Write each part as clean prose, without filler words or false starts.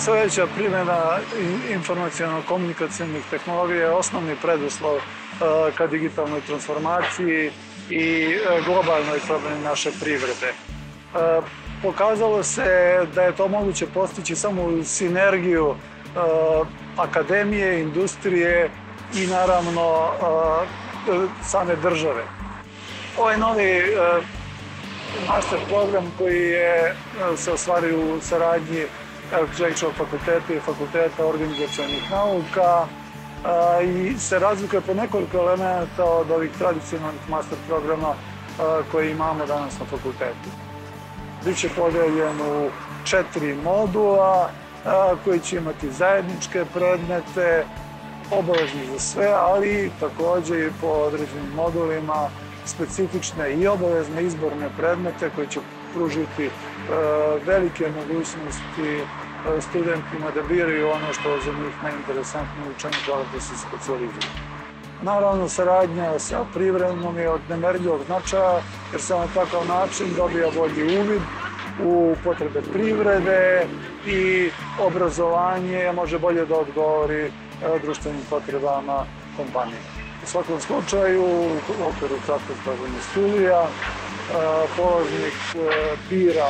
Sve veća primjena informaciono-komunikacijnih tehnologija je osnovni preduslov ka digitalnoj transformaciji i globalnoj promjeni naše privrede. Pokazalo se da je to moguće postići samo uz sinergiju akademije, industrije i naravno same države. Ovaj novi master program koji se ostvario u saradnji Arhitektoničkog fakulteta i Fakulteta organizacionih nauka i se razlikuje po nekoliko elemenata od ovih tradicionalnih master programa koje imamo danas na fakultetu. Biće podeljen u 4 modula koji će imati zajedničke predmete, obavezni za sve, ali također i po određenim modulima specifične i obavezne izborne predmete koji će pružiti velike mogućnosti studentima da biraju ono što je za njih najinteresantnije učenje da se specijalizuju. Naravno, saradnja sa privredom je od nemerljivog značaja jer se na takav način dobija bolji uvid u potrebe privrede i obrazovanje može bolje da odgovori društvenim potrebama kompanije. U svakom slučaju, u okviru kratkotrajnih studija, polaznik bira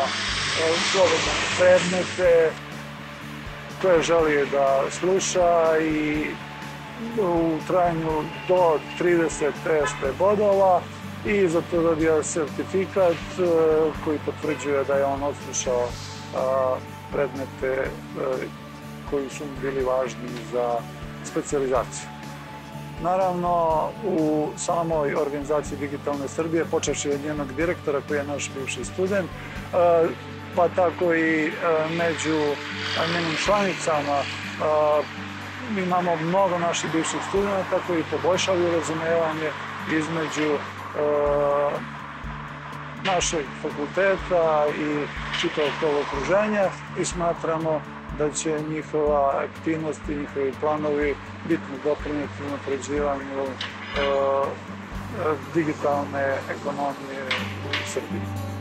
slobodne predmete koje želi da sluša i u trajanju do 30 TSP bodova i za to dobija sertifikat koji potvrđuje da je on odslušao predmete koji su bili važni za specijalizaciju. Naravno, u samoj organizaciji Digitalne Srbije, počevši od njenog direktora koji je naš bivši student, pa tako i među njenim članicama imamo mnogo naših bivših studenta koji poboljšavaju razumevanje između našeg fakulteta i čitavog tog okruženja i smatramo da će njihova aktivnost i njihovi planovi bitno doprinijeti unapređivanju digitalne ekonomije u Srbiji.